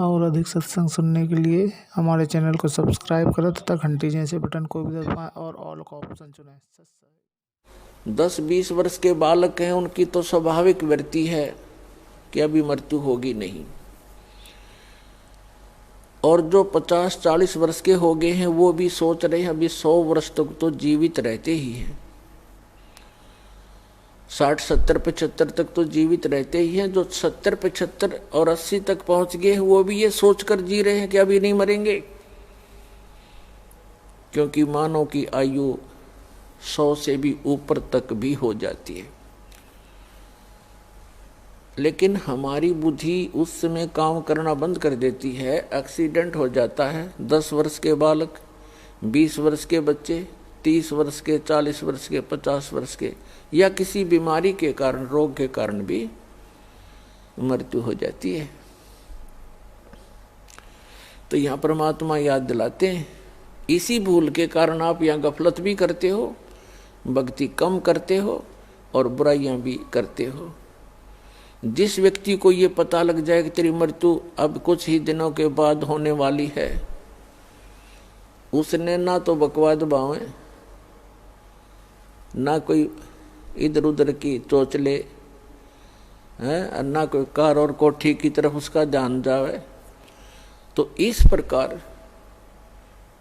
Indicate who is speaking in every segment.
Speaker 1: और अधिक सत्संग सुनने के लिए हमारे चैनल को सब्सक्राइब करें तथा घंटी जैसे बटन को भी दबाएं और ऑल का ऑप्शन चुनें।
Speaker 2: 10-20 वर्ष के बालक हैं, उनकी तो स्वाभाविक वृत्ति है कि अभी मृत्यु होगी नहीं। और जो 50-40 वर्ष के हो गए हैं वो भी सोच रहे हैं अभी 100 वर्ष तक तो जीवित रहते ही हैं, 60, 70, 75 तक तो जीवित रहते ही हैं। जो 70, 75 और 80 तक पहुंच गए हैं वो भी ये सोचकर जी रहे हैं कि अभी नहीं मरेंगे, क्योंकि मानव की आयु 100 से भी ऊपर तक भी हो जाती है। लेकिन हमारी बुद्धि उस समय काम करना बंद कर देती है। एक्सीडेंट हो जाता है, 10 वर्ष के बालक, 20 वर्ष के बच्चे, 30 वर्ष के, 40 वर्ष के, 50 वर्ष के, या किसी बीमारी के कारण, रोग के कारण भी मृत्यु हो जाती है। तो यहाँ परमात्मा याद दिलाते हैं, इसी भूल के कारण आप यहाँ गफलत भी करते हो, भक्ति कम करते हो और बुराइयां भी करते हो। जिस व्यक्ति को ये पता लग जाए कि तेरी मृत्यु अब कुछ ही दिनों के बाद होने वाली है, उसने ना तो बकवाद बावे, ना कोई इधर उधर की चोचले है, ना कोई कार और कोठी की तरफ उसका ध्यान जावे। तो इस प्रकार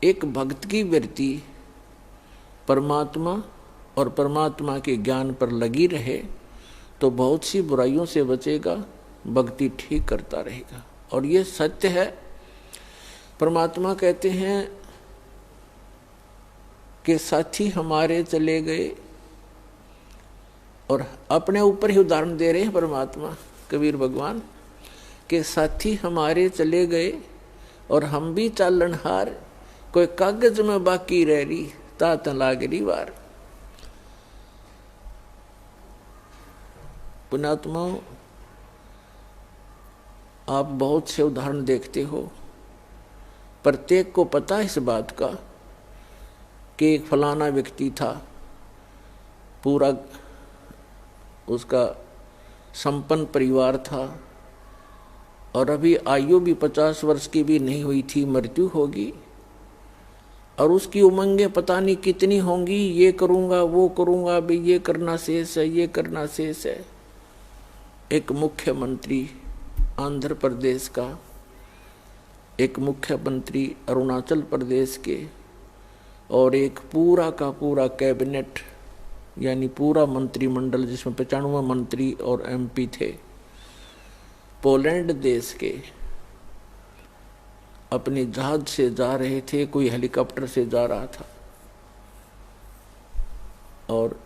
Speaker 2: एक भक्त की वृत्ति परमात्मा और परमात्मा के ज्ञान पर लगी रहे तो बहुत सी बुराइयों से बचेगा, भक्ति ठीक करता रहेगा। और ये सत्य है। परमात्मा कहते हैं कि साथी हमारे चले गए, और अपने ऊपर ही उदाहरण दे रहे हैं परमात्मा कबीर भगवान के, साथी हमारे चले गए और हम भी चालनहार, कोई कागज में बाकी रह रही तात लागरी वार। पुण्यात्मा, आप बहुत से उदाहरण देखते हो, प्रत्येक को पता है इस बात का कि एक फलाना व्यक्ति था, पूरा उसका संपन्न परिवार था और अभी आयु भी 50 वर्ष की भी नहीं हुई थी, मृत्यु होगी, और उसकी उमंगें पता नहीं कितनी होंगी, ये करूँगा वो करूँगा, अभी ये करना शेष है, ये करना शेष है। एक मुख्यमंत्री आंध्र प्रदेश का, एक मुख्यमंत्री अरुणाचल प्रदेश के, और एक पूरा का पूरा कैबिनेट यानी पूरा मंत्रिमंडल जिसमें 95 मंत्री और MP थे, पोलैंड देश के, अपनी जहाज से जा रहे थे, कोई हेलीकॉप्टर से जा रहा था और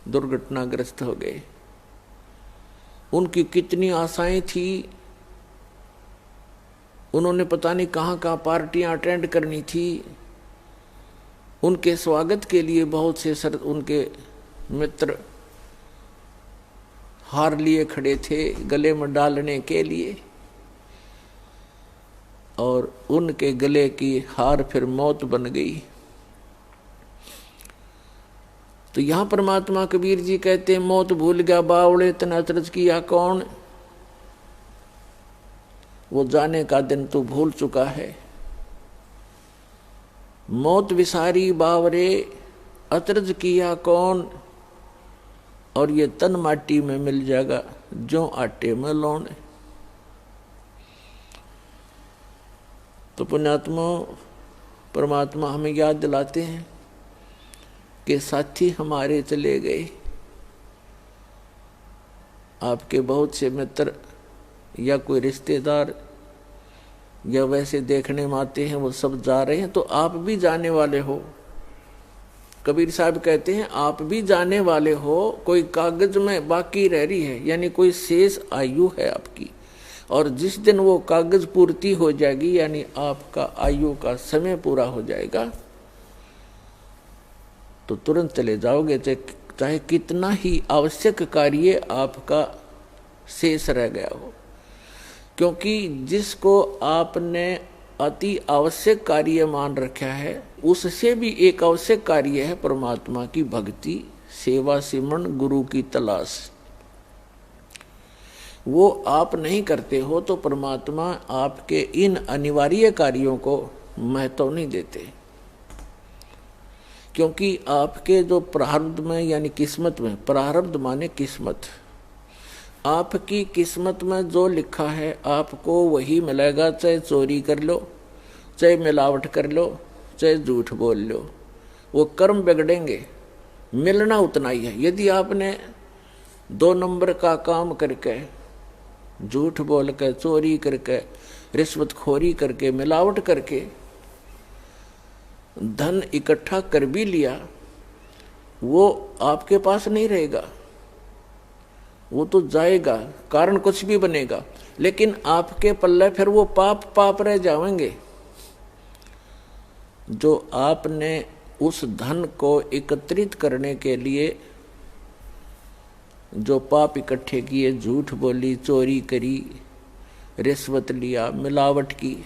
Speaker 2: दुर्घटनाग्रस्त हो गए। उनकी कितनी आशाएं थी, उन्होंने पता नहीं कहाँ कहाँ पार्टियां अटेंड करनी थी, उनके स्वागत के लिए बहुत से उनके मित्र हार लिए खड़े थे गले में डालने के लिए, और उनके गले की हार फिर मौत बन गई। तो यहां परमात्मा कबीर जी कहते हैं, मौत भूल गया बावड़े तन अचरज किया कौन, वो जाने का दिन तू भूल चुका है। मौत विसारी बावरे अचरज किया कौन, और ये तन माटी में मिल जाएगा जो आटे में लौन। तो पुण्यात्मा, परमात्मा हमें याद दिलाते हैं कि साथी हमारे चले गए। आपके बहुत से मित्र या कोई रिश्तेदार या वैसे देखने में आते हैं, वो सब जा रहे हैं, तो आप भी जाने वाले हो। कबीर साहब कहते हैं आप भी जाने वाले हो, कोई कागज में बाकी रह रही है, यानी कोई शेष आयु है आपकी, और जिस दिन वो कागज पूर्ति हो जाएगी, यानी आपका आयु का समय पूरा हो जाएगा, तो तुरंत चले जाओगे, चाहे कितना ही आवश्यक कार्य आपका शेष रह गया हो। क्योंकि जिसको आपने अति आवश्यक कार्य मान रखा है, उससे भी एक आवश्यक कार्य है परमात्मा की भक्ति, सेवा, सिमरन, गुरु की तलाश। वो आप नहीं करते हो तो परमात्मा आपके इन अनिवार्य कार्यों को महत्व नहीं देते, क्योंकि आपके जो प्रारब्ध में यानी किस्मत में, प्रारब्ध माने किस्मत, आपकी किस्मत में जो लिखा है आपको वही मिलेगा, चाहे चोरी कर लो, चाहे मिलावट कर लो, चाहे झूठ बोल लो, वो कर्म बिगड़ेंगे, मिलना उतना ही है। यदि आपने 2 नंबर का काम करके, झूठ बोल के, चोरी करके, रिश्वतखोरी करके, मिलावट करके धन इकट्ठा कर भी लिया, वो आपके पास नहीं रहेगा, वो तो जाएगा, कारण कुछ भी बनेगा, लेकिन आपके पल्ले फिर वो पाप पाप रह जाएंगे। जो आपने उस धन को एकत्रित करने के लिए जो पाप इकट्ठे किए, झूठ बोली, चोरी करी, रिश्वत लिया, मिलावट की,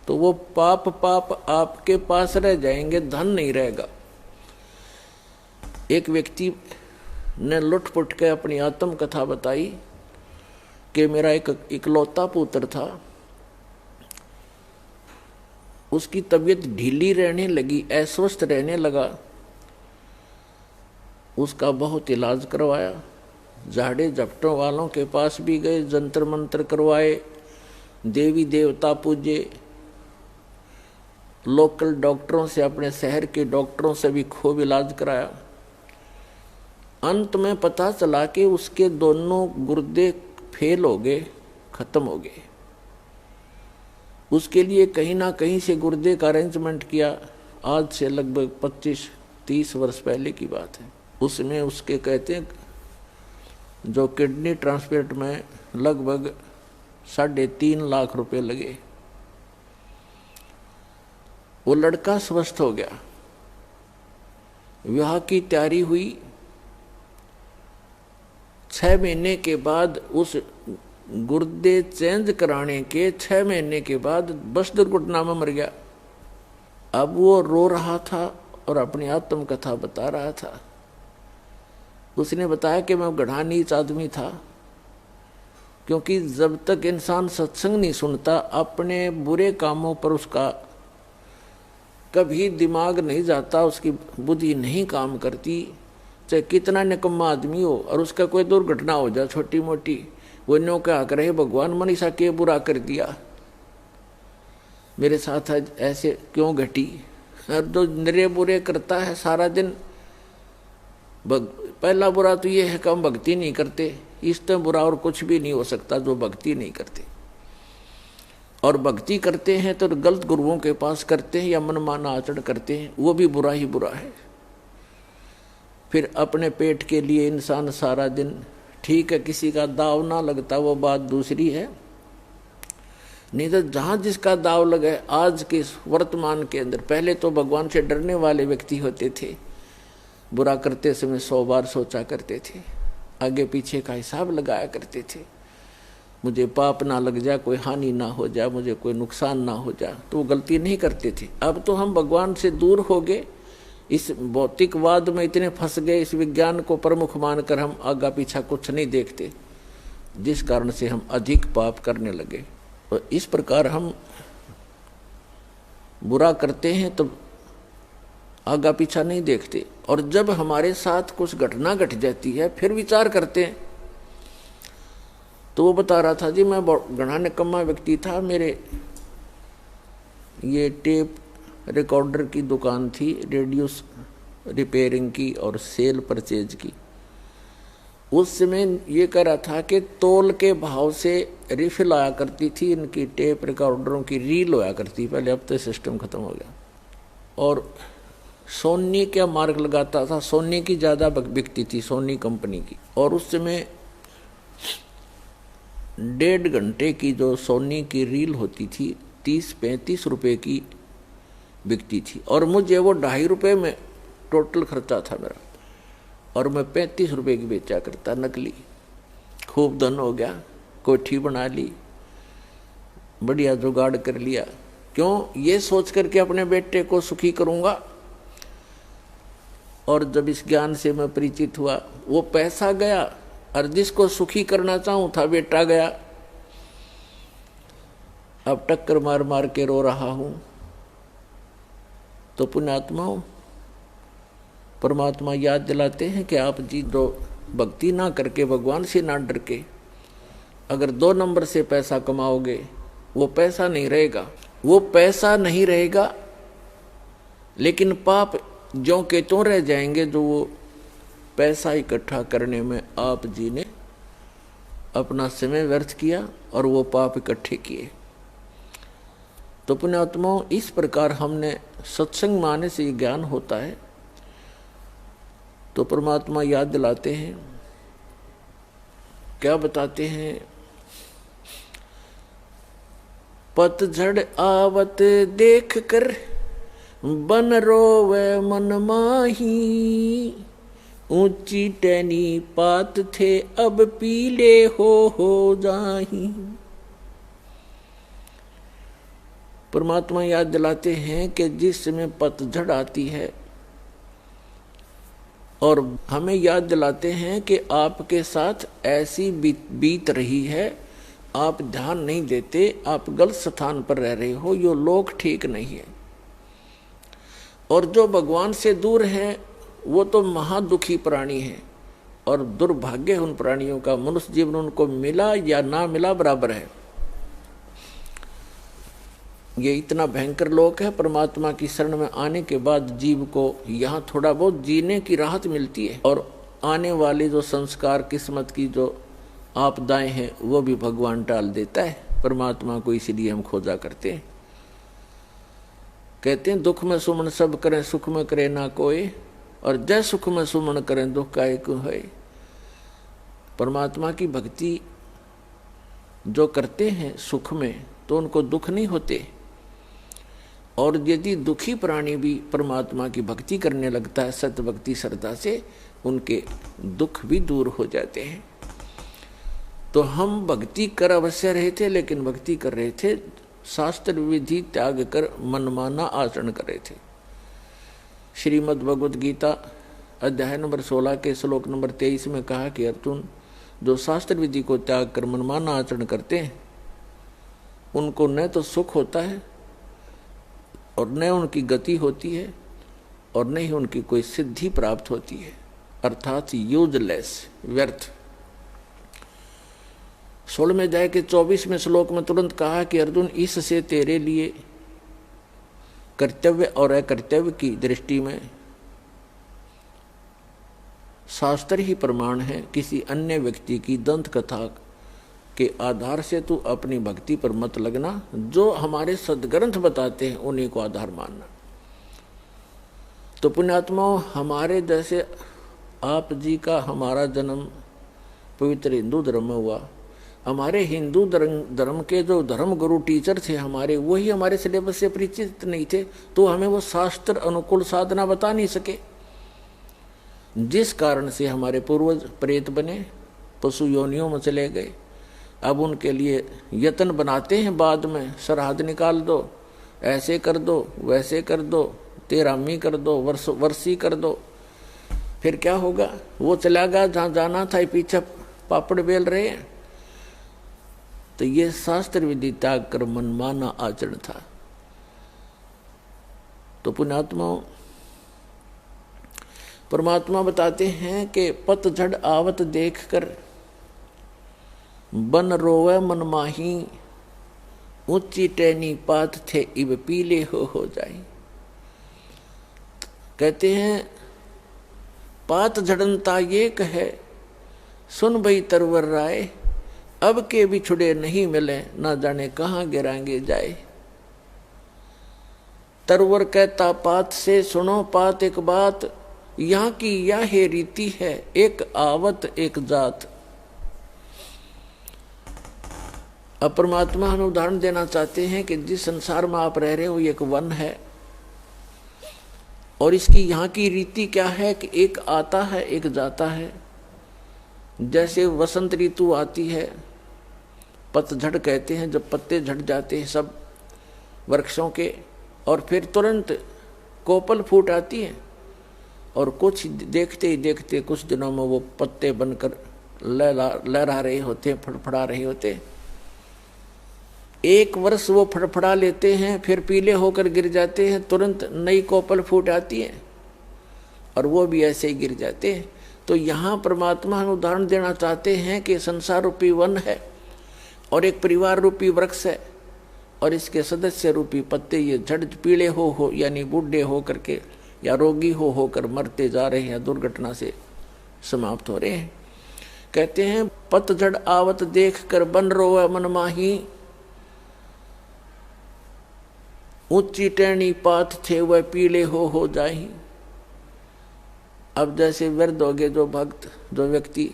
Speaker 2: तो वो पाप पाप आपके पास रह जाएंगे, धन नहीं रहेगा। एक व्यक्ति ने लुटपुट के अपनी आत्म कथा बताई कि मेरा एक इकलौता पुत्र था, उसकी तबीयत ढीली रहने लगी, अस्वस्थ रहने लगा, उसका बहुत इलाज करवाया, झाड़े झपटों वालों के पास भी गए, जंतर मंत्र करवाए, देवी देवता पूजे, लोकल डॉक्टरों से, अपने शहर के डॉक्टरों से भी खूब इलाज कराया। अंत में पता चला कि उसके दोनों गुर्दे फेल हो गए, खत्म हो गए। उसके लिए कहीं ना कहीं से गुर्दे का अरेंजमेंट किया। आज से लगभग 25-30 वर्ष पहले की बात है। उसमें उसके कहते हैं जो किडनी ट्रांसप्लांट में लगभग 3.5 लाख रुपए लगे। वो लड़का स्वस्थ हो गया, विवाह की तैयारी हुई। 6 महीने के बाद, उस गुर्दे चेंज कराने के 6 महीने के बाद बस दुर्घटना में मर गया। अब वो रो रहा था और अपनी आत्म कथा बता रहा था। उसने बताया कि मैं गधा नीच आदमी था, क्योंकि जब तक इंसान सत्संग नहीं सुनता, अपने बुरे कामों पर उसका कभी दिमाग नहीं जाता, उसकी बुद्धि नहीं काम करती, चाहे कितना निकम्मा आदमी हो, और उसका कोई दुर्घटना हो जाए छोटी मोटी, वो न्यों क्या करे, भगवान मनीषा के बुरा कर दिया, मेरे साथ आज ऐसे क्यों घटी। और जो निरे बुरे करता है सारा दिन, पहला बुरा तो ये है कि हम भक्ति नहीं करते। इससे बुरा और कुछ भी नहीं हो सकता जो भक्ति नहीं करते। और भक्ति करते हैं तो गलत गुरुओं के पास करते हैं या मनमाना आचरण करते हैं, वो भी बुरा ही बुरा है। फिर अपने पेट के लिए इंसान सारा दिन, ठीक है किसी का दाव ना लगता वो बात दूसरी है, नहीं तो जहाँ जिसका दाव लगे। आज के वर्तमान के अंदर, पहले तो भगवान से डरने वाले व्यक्ति होते थे, बुरा करते समय 100 बार सोचा करते थे, आगे पीछे का हिसाब लगाया करते थे, मुझे पाप ना लग जाए, कोई हानि ना हो जाए, मुझे कोई नुकसान ना हो जाए, तो वो गलती नहीं करते थे। अब तो हम भगवान से दूर हो गए, इस भौतिकवाद में इतने फंस गए, इस विज्ञान को प्रमुख मानकर हम आगा पीछा कुछ नहीं देखते, जिस कारण से हम अधिक पाप करने लगे। तो इस प्रकार हम बुरा करते हैं तो आगा पीछा नहीं देखते, और जब हमारे साथ कुछ घटना घट जाती है फिर विचार करते हैं। तो वो बता रहा था, जी मैं घना निकम्मा व्यक्ति था, मेरे ये टेप रिकॉर्डर की दुकान थी, रेडियो रिपेयरिंग की और सेल परचेज की। उस समय ये कह रहा था कि तोल के भाव से रिफिल आया करती थी, इनकी टेप रिकॉर्डरों की रील होया करती पहले, अब तो सिस्टम खत्म हो गया। और सोनी का मार्क लगाता था, सोनी की ज़्यादा बिकती थी, सोनी कंपनी की। और उस समय 1.5 घंटे की जो सोनी की रील होती थी 30-35 रुपए की बिकती थी, और मुझे वो 2.5 रुपये में टोटल खर्चा था मेरा, और मैं 35 रुपए की बेचा करता नकली। खूब धन हो गया, कोठी बना ली, बढ़िया जुगाड़ कर लिया। क्यों? ये सोच करके अपने बेटे को सुखी करूँगा। और जब इस ज्ञान से मैं परिचित हुआ, वो पैसा गया, और जिसको सुखी करना चाहूं था बेटा गया, अब टक्कर मार मार के रो रहा हूं। तो पुण्यात्माओं, परमात्मा याद दिलाते हैं कि आप जी जो भक्ति ना करके, भगवान से ना डर के अगर 2 नंबर से पैसा कमाओगे, वो पैसा नहीं रहेगा, वो पैसा नहीं रहेगा, लेकिन पाप ज्यों के त्यों रह जाएंगे जो वो पैसा इकट्ठा करने में आप जी ने अपना समय व्यर्थ किया और वो पाप इकट्ठे किए। तो पुण्यात्माओं, इस प्रकार हमने सत्संग माने से ज्ञान होता है। तो परमात्मा याद दिलाते हैं, क्या बताते हैं, पतझड़ आवत देख कर बन रोवे मन माही, ऊंची टहनी पात थे अब पीले हो जाही। परमात्मा याद दिलाते हैं कि जिस समय पतझड़ आती है, और हमें याद दिलाते हैं कि आपके साथ ऐसी बीत रही है, आप ध्यान नहीं देते, आप गलत स्थान पर रह रहे हो, यो लोग ठीक नहीं है। और जो भगवान से दूर हैं वो तो महादुखी प्राणी है, और दुर्भाग्य उन प्राणियों का, मनुष्य जीवन उनको मिला या ना मिला बराबर है। ये इतना भयंकर लोक है। परमात्मा की शरण में आने के बाद जीव को यहाँ थोड़ा बहुत जीने की राहत मिलती है, और आने वाले जो संस्कार, किस्मत की जो आपदाएं हैं, वो भी भगवान टाल देता है। परमात्मा को इसीलिए हम खोजा करते हैं। कहते हैं दुख में सुमन सब करें, सुख में करे ना कोई, और जय सुख में सुमन करें दुख का एक है। परमात्मा की भक्ति जो करते हैं सुख में, तो उनको दुख नहीं होते, और यदि दुखी प्राणी भी परमात्मा की भक्ति करने लगता है सत्य भक्ति श्रद्धा से, उनके दुख भी दूर हो जाते हैं। तो हम भक्ति कर अवश्य रहे थे, लेकिन भक्ति कर रहे थे शास्त्र विधि त्याग कर मनमाना आचरण कर रहे थे। श्रीमद् भगवद गीता अध्याय नंबर 16 के श्लोक नंबर 23 में कहा कि अर्जुन, जो शास्त्र विधि को त्याग कर मनमाना आचरण करते हैं, उनको न तो सुख होता है, और न उनकी गति होती है, और न ही उनकी कोई सिद्धि प्राप्त होती है, अर्थात यूजलेस, व्यर्थ। 16वें अध्याय के 24वें श्लोक में तुरंत कहा कि अर्जुन, इससे तेरे लिए कर्तव्य और अकर्तव्य की दृष्टि में शास्त्र ही प्रमाण है। किसी अन्य व्यक्ति की दंत कथा के आधार से तू अपनी भक्ति पर मत लगना। जो हमारे सदग्रंथ बताते हैं उन्हीं को आधार मानना। तो पुण्यात्माओं, हमारे जैसे आप जी का हमारा जन्म पवित्र हिंदू धर्म में हुआ। हमारे हिंदू धर्म के जो धर्म गुरु टीचर थे हमारे, वही हमारे सिलेबस से परिचित नहीं थे, तो हमें वो शास्त्र अनुकूल साधना बता नहीं सके, जिस कारण से हमारे पूर्वज प्रेत बने, पशु योनियों में चले गए। अब उनके लिए यत्न बनाते हैं, बाद में श्राद्ध निकाल दो, ऐसे कर दो, वैसे कर दो, तेरामी कर दो, वर्षी कर दो। फिर क्या होगा? वो चला गया जहाँ जाना था, पीछे पापड़ बेल रहे हैं। तो ये शास्त्र विधि त्याग कर मनमाना आचरण था। तो पुण्यात्माओं, परमात्मा बताते हैं कि पतझड़ आवत देख कर बन रोवे मन माही, ऊंची टहनी पात थे इब पीले हो जाए। कहते हैं पात झड़नता ये कहे, सुन भई तरवर राय, अब के बिछुड़े नहीं मिले, ना जाने कहाँ गिराएंगे जाए। तरवर कहता पात से, सुनो पात एक बात, यहाँ की यह रीति है, एक आवत एक जात। अब परमात्मा हमें उदाहरण देना चाहते हैं कि जिस संसार में आप रह रहे हो ये एक वन है, और इसकी यहाँ की रीति क्या है कि एक आता है एक जाता है। जैसे वसंत ऋतु आती है, पतझड़ कहते हैं, जब पत्ते झड़ जाते हैं सब वृक्षों के, और फिर तुरंत कोपल फूट आती है, और कुछ देखते ही देखते कुछ दिनों में वो पत्ते बनकर लहरा रहे होते, फड़फड़ा रहे होते। एक वर्ष वो फड़फड़ा लेते हैं, फिर पीले होकर गिर जाते हैं, तुरंत नई कोपल फूट आती है और वो भी ऐसे ही गिर जाते हैं। तो यहाँ परमात्मा हम उदाहरण देना चाहते हैं कि संसार रूपी वन है और एक परिवार रूपी वृक्ष है और इसके सदस्य रूपी पत्ते ये झड़ पीले हो यानी बूढ़े हो करके या रोगी होकर मरते जा रहे हैं, दुर्घटना से समाप्त हो रहे हैं। कहते हैं पतझड़ आवत देख कर बन रोवे मन माही, ऊंची टहनी पात थे वह पीले हो जाही। अब जैसे वृद्ध हो गए जो भक्त, जो व्यक्ति,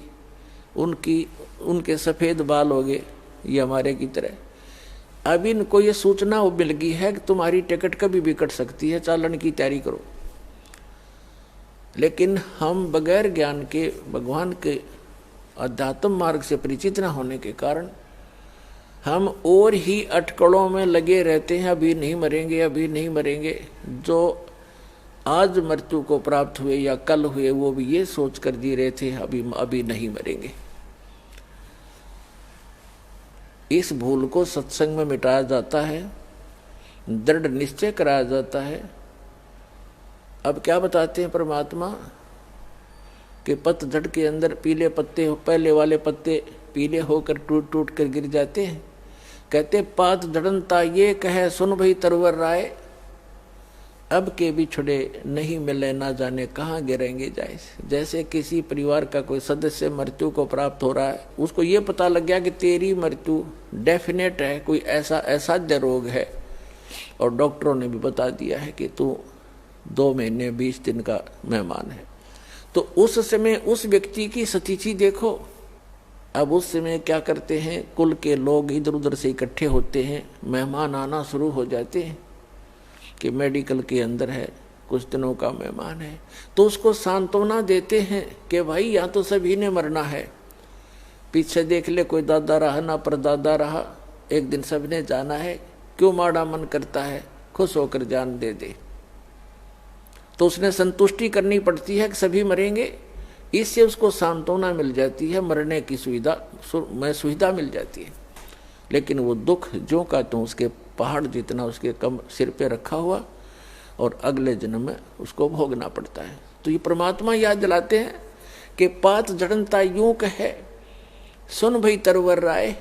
Speaker 2: उनके सफेद बाल हो गए, ये हमारे की तरह। अब इनको ये सूचना मिल गई है कि तुम्हारी टिकट कभी भी कट सकती है, चालन की तैयारी करो। लेकिन हम बगैर ज्ञान के, भगवान के अध्यात्म मार्ग से परिचित न होने के कारण हम और ही अटकलों में लगे रहते हैं, अभी नहीं मरेंगे, अभी नहीं मरेंगे। जो आज मृत्यु को प्राप्त हुए या कल हुए वो भी ये सोच कर जी रहे थे अभी नहीं मरेंगे। इस भूल को सत्संग में मिटाया जाता है, दृढ़ निश्चय कराया जाता है। अब क्या बताते हैं परमात्मा कि पतझड़ के अंदर पीले पत्ते, पहले वाले पत्ते पीले होकर टूट टूट कर गिर जाते हैं। कहते पात झड़नता ये कहे सुन भई तरवर राय, अब के बिछड़े नहीं मिले ना जाने कहाँ गिरेंगे जाए। जैसे किसी परिवार का कोई सदस्य मृत्यु को प्राप्त हो रहा है, उसको ये पता लग गया कि तेरी मृत्यु डेफिनेट है, कोई ऐसा असाध्य रोग है और डॉक्टरों ने भी बता दिया है कि तू 2 महीने 20 दिन का मेहमान है। तो उस समय उस व्यक्ति की स्थिति देखो। अब उस समय क्या करते हैं, कुल के लोग इधर उधर से इकट्ठे होते हैं, मेहमान आना शुरू हो जाते हैं कि मेडिकल के अंदर है, कुछ दिनों का मेहमान है। तो उसको सांत्वना देते हैं कि भाई या तो सभी ने मरना है, पीछे देख ले कोई दादा रहा ना परदादा रहा, एक दिन सबने जाना है, क्यों माड़ा मन करता है, खुश होकर जान दे दे। तो उसने संतुष्टि करनी पड़ती है कि सभी मरेंगे, इससे उसको सांत्वना मिल जाती है, मरने की सुविधा मिल जाती है। लेकिन वो दुख जो का तो उसके पहाड़ जितना उसके कम सिर पे रखा हुआ और अगले जन्म में उसको भोगना पड़ता है। तो ये परमात्मा याद दिलाते हैं कि पात जड़नता यूं कहे सुन भई तरवर राय,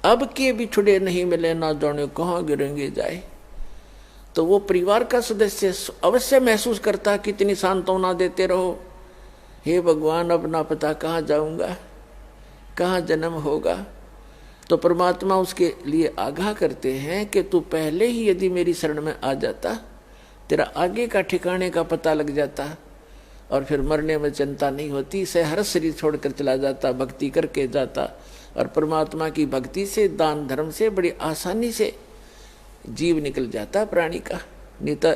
Speaker 2: अब के बिछुड़े नहीं मिले ना जाने कहाँ गिरेंगे जाए। तो वो परिवार का सदस्य अवश्य महसूस करता, कितनी सांत्वना देते रहो, हे भगवान अब ना पता कहाँ जाऊंगा, कहाँ जन्म होगा। तो परमात्मा उसके लिए आगाह करते हैं कि तू पहले ही यदि मेरी शरण में आ जाता, तेरा आगे का ठिकाने का पता लग जाता और फिर मरने में चिंता नहीं होती, से हर शरीर छोड़कर चला जाता, भक्ति करके जाता। और परमात्मा की भक्ति से, दान धर्म से बड़ी आसानी से जीव निकल जाता प्राणी का। नहीं तो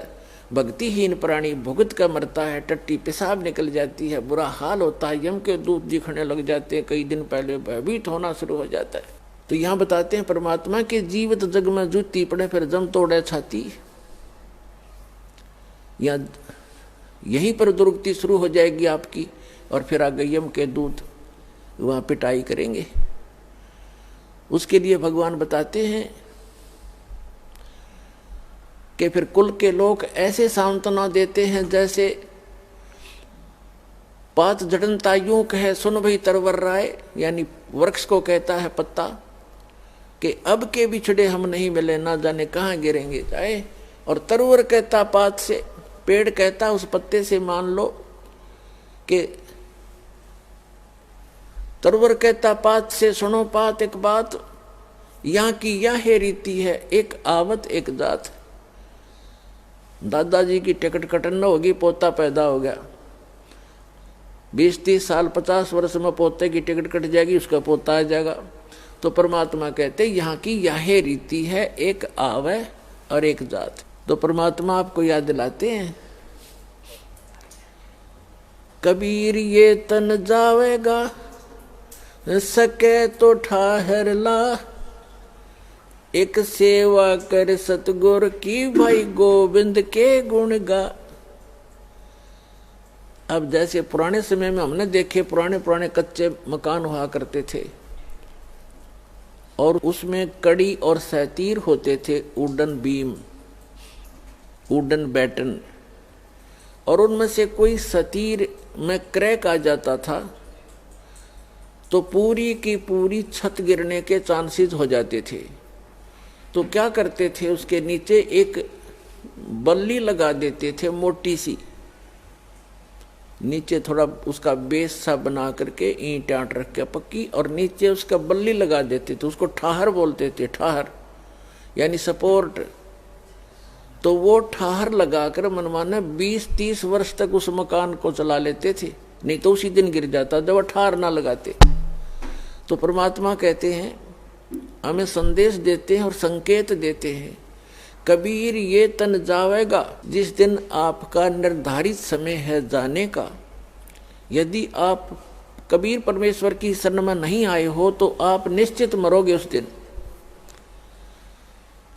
Speaker 2: भक्तिहीन प्राणी भुगत का मरता है, टट्टी पेशाब निकल जाती है, बुरा हाल होता है, यम के दूत दिखने लग जाते हैं, कई दिन पहले भयभीत होना शुरू हो जाता है। तो यहाँ बताते हैं परमात्मा के जीवित जग में जूती पड़े फिर जम तोड़े छाती, या यहीं पर दुर्गति शुरू हो जाएगी आपकी और फिर आगे यम के दूत वहाँ पिटाई करेंगे। उसके लिए भगवान बताते हैं कि फिर कुल के लोग ऐसे सांत्वना देते हैं जैसे पात जड़नता यूं कहे सुन भई तरवर राय, यानी वृक्ष को कहता है पत्ता कि अब के बिछड़े हम नहीं मिले ना जाने कहाँ गिरेंगे जाए। और तरवर कहता पात से, पेड़ कहता उस पत्ते से, मान लो कि तरवर कहता पात से, सुनो पात एक बात, यहाँ की यह है रीति है, एक आवत एक जात। दादाजी की टिकट कटन होगी, पोता पैदा हो गया, 20-30 साल 50 वर्ष में पोते की टिकट कट जाएगी, उसका पोता आ जाएगा। तो परमात्मा कहते यहाँ की यह रीति है, एक आवे और एक जात। तो परमात्मा आपको याद दिलाते हैं, कबीर ये तन जावेगा सके तो ठाहर ला, एक सेवा कर सतगुर की भाई गोविंद के गुण गा। अब जैसे पुराने समय में हमने देखे पुराने पुराने कच्चे मकान हुआ करते थे और उसमें कड़ी और सैतीर होते थे, वुडन बीम, वुडन बैटन, और उनमें से कोई सतीर में क्रैक आ जाता था तो पूरी की पूरी छत गिरने के चांसेस हो जाते थे। तो क्या करते थे, उसके नीचे एक बल्ली लगा देते थे मोटी सी, नीचे थोड़ा उसका बेस सा बना करके ईंट आट रख के पक्की, और नीचे उसका बल्ली लगा देते थे। उसको ठाहर बोलते थे, ठाहर यानी सपोर्ट। तो वो ठाहर लगाकर मनमाना 20-30 वर्ष तक उस मकान को चला लेते थे, नहीं तो उसी दिन गिर जाता जब वो ठाहर ना लगाते। तो परमात्मा कहते हैं, हमें संदेश देते हैं और संकेत देते हैं, कबीर ये तन जावेगा जिस दिन आपका निर्धारित समय है जाने का। यदि आप कबीर परमेश्वर की शरण में नहीं आए हो तो आप निश्चित मरोगे उस दिन।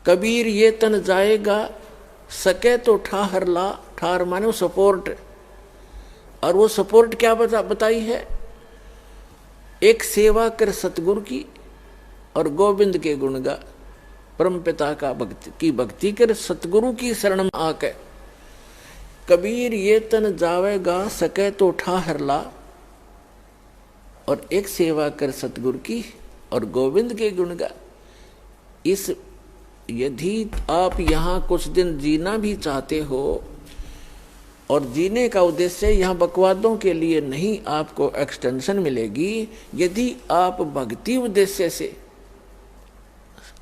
Speaker 2: कबीर ये तन जाएगा, सके तो ठाहर ला, ठाहर माने वो सपोर्ट, और वो सपोर्ट क्या बताई है, एक सेवा कर सतगुरु की और गोविंद के गुण गा, परम पिता का भक्ति कर सतगुरु की शरण में आके। कबीर ये तन जावेगा, सके तो ठाहर ला, और एक सेवा कर सतगुरु की और गोविंद के गुण गा। इस यदि आप यहाँ कुछ दिन जीना भी चाहते हो, और जीने का उद्देश्य यहाँ बकवादों के लिए नहीं, आपको एक्सटेंशन मिलेगी। यदि आप भक्ति उद्देश्य से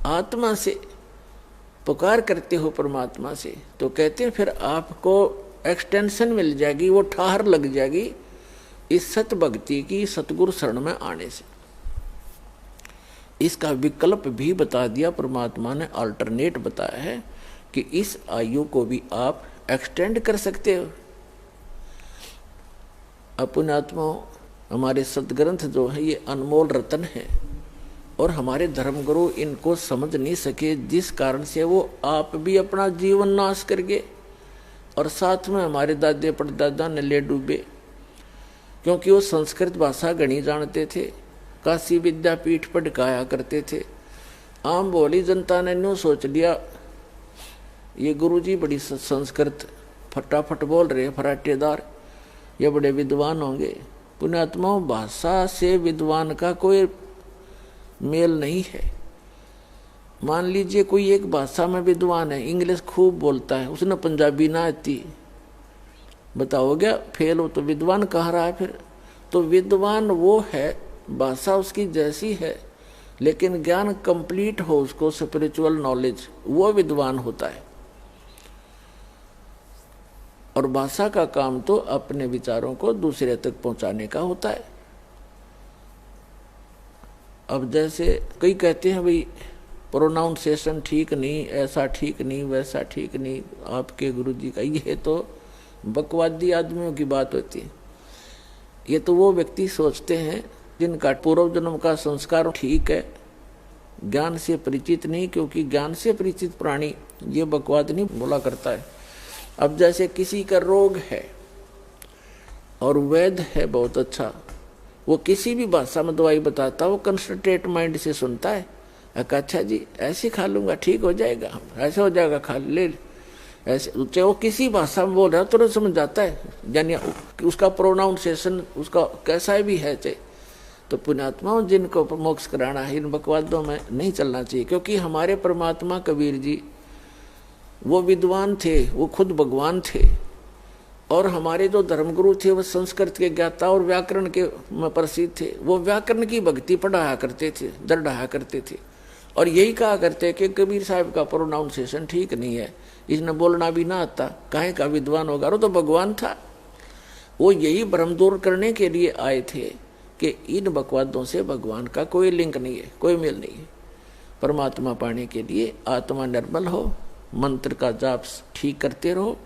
Speaker 2: आत्मा से पुकार करते हो परमात्मा से, तो कहते हैं फिर आपको एक्सटेंशन मिल जाएगी, वो ठाहर लग जाएगी इस सत भक्ति की सतगुरु शरण में आने से। इसका विकल्प भी बता दिया परमात्मा ने, अल्टरनेट बताया है कि इस आयु को भी आप एक्सटेंड कर सकते हो। अपने आत्मा हमारे सदग्रंथ जो है ये अनमोल रतन है, और हमारे धर्मगुरु इनको समझ नहीं सके, जिस कारण से वो आप भी अपना जीवन नाश कर गए और साथ में हमारे दादे परदादा ने ले डूबे, क्योंकि वो संस्कृत भाषा गणी जानते थे, काशी विद्यापीठ पढ़ाया करते थे। आम भोली जनता ने न्यू सोच लिया ये गुरुजी बड़ी संस्कृत फटाफट बोल रहे, फराटेदार, ये बड़े विद्वान होंगे। पुण्यात्माओं, भाषा से विद्वान का कोई मेल नहीं है। मान लीजिए कोई एक भाषा में विद्वान है, इंग्लिश खूब बोलता है, उसने पंजाबी ना आती, बताओ क्या फेल हो, तो विद्वान कहाँ रहा है फिर? तो विद्वान वो है, भाषा उसकी जैसी है, लेकिन ज्ञान कंप्लीट हो उसको, स्पिरिचुअल नॉलेज, वो विद्वान होता है। और भाषा का काम तो अपने विचारों को दूसरे तक पहुंचाने का होता है। अब जैसे कई कहते हैं भाई प्रोनाउंसिएशन ठीक नहीं, ऐसा ठीक नहीं, वैसा ठीक नहीं आपके गुरुजी का, ये तो बकवादी आदमियों की बात होती है। ये तो वो व्यक्ति सोचते हैं जिनका पूर्व जन्म का संस्कार ठीक है, ज्ञान से परिचित नहीं, क्योंकि ज्ञान से परिचित प्राणी ये बकवाद नहीं बोला करता है। अब जैसे किसी का रोग है और वैद्य है बहुत अच्छा, वो किसी भी भाषा में दवाई बताता, वो कंसंट्रेट माइंड से सुनता है, अच्छा जी ऐसे खा लूंगा ठीक हो जाएगा, ऐसे हो जाएगा खा ले, ऐसे चाहे वो किसी भाषा में बोल रहा है तुरंत समझ जाता है, यानी उसका प्रोनाउंसिएशन उसका कैसा भी है चाहे। तो पुण्यात्माओं, जिनको मोक्ष कराना है इन बकवादों में नहीं चलना चाहिए, क्योंकि हमारे परमात्मा कबीर जी वो विद्वान थे, वो खुद भगवान थे, और हमारे जो धर्मगुरु थे वो संस्कृत के ज्ञाता और व्याकरण के में प्रसिद्ध थे। वो व्याकरण की भक्ति पढ़ाया करते थे, दर्ड़ाया करते थे, और यही कहा करते कि कबीर साहब का प्रोनाउंसिएशन ठीक नहीं है, इसने बोलना भी ना आता, काहे का विद्वान होगा, वो तो भगवान था। वो यही भ्रम दूर करने के लिए आए थे कि इन बकवादों से भगवान का कोई लिंक नहीं है, कोई मेल नहीं है। परमात्मा पाने के लिए आत्मा निर्मल हो, मंत्र का जाप ठीक करते रहो,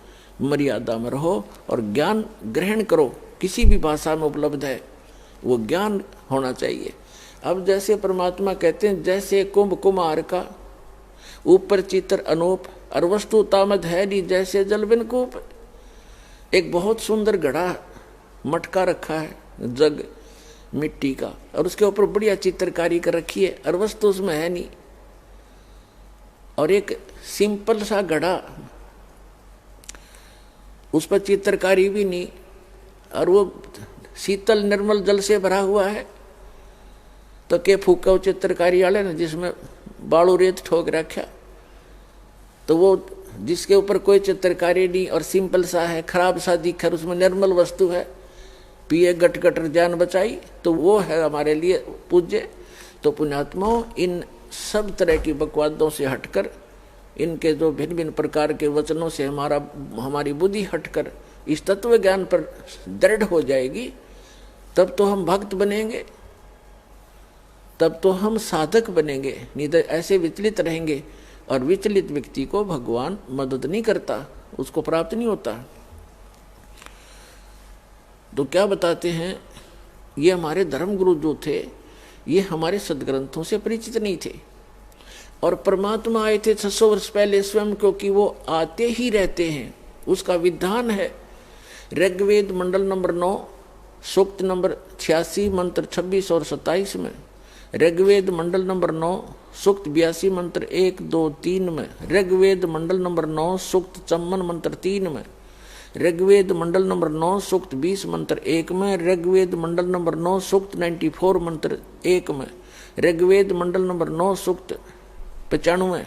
Speaker 2: मर्यादा में रहो, और ज्ञान ग्रहण करो। किसी भी भाषा में उपलब्ध है वो ज्ञान होना चाहिए। अब जैसे परमात्मा कहते हैं, जैसे कुंभ कुमार का ऊपर चित्र अनूप, और वस्तु तामद है नी जैसे जल बिन कूप। एक बहुत सुंदर घड़ा मटका रखा है जग मिट्टी का, और उसके ऊपर बढ़िया चित्रकारी कर रखी है, और वस्तु उसमें है नहीं। और एक सिंपल सा घड़ा, उस पर चित्रकारी भी नहीं, और वो शीतल निर्मल जल से भरा हुआ है। तो के फूका चित्रकारी वाले ने जिसमें बालू रेत ठोक रखा, तो वो जिसके ऊपर कोई चित्रकारी नहीं और सिंपल सा है, खराब सा दिख रहा, उसमें निर्मल वस्तु है, पिए गट गट जान बचाई, तो वो है हमारे लिए पूज्य। तो पुण्यात्माओं, इन सब तरह की बकवादों से हटकर, इनके जो भिन्न भिन्न प्रकार के वचनों से हमारी बुद्धि हटकर इस तत्व ज्ञान पर दृढ़ हो जाएगी, तब तो हम भक्त बनेंगे, तब तो हम साधक बनेंगे। नहीं तो ऐसे विचलित रहेंगे, और विचलित व्यक्ति को भगवान मदद नहीं करता, उसको प्राप्त नहीं होता। तो क्या बताते हैं, ये हमारे धर्म गुरु जो थे, ये हमारे सदग्रंथों से परिचित नहीं थे, और परमात्मा आए थे 600 वर्ष पहले स्वयं, क्योंकि वो आते ही रहते हैं, उसका विधान है। ऋग्वेद मंडल नंबर 9 सूक्त नंबर 86 मंत्र 26 और 27 में, ऋग्वेद मंडल नंबर 9 सूक्त 82 मंत्र 1, 2, 3 में, ऋग्वेद मंडल नंबर 9 सूक्त 54 मंत्र 3 में, ऋग्वेद मंडल नंबर 9 सूक्त 20 मंत्र 1 में, ऋग्वेद मंडल नंबर 9 सूक्त 94 मंत्र 1 में, ऋग्वेद मंडल नंबर 9 सूक्त 95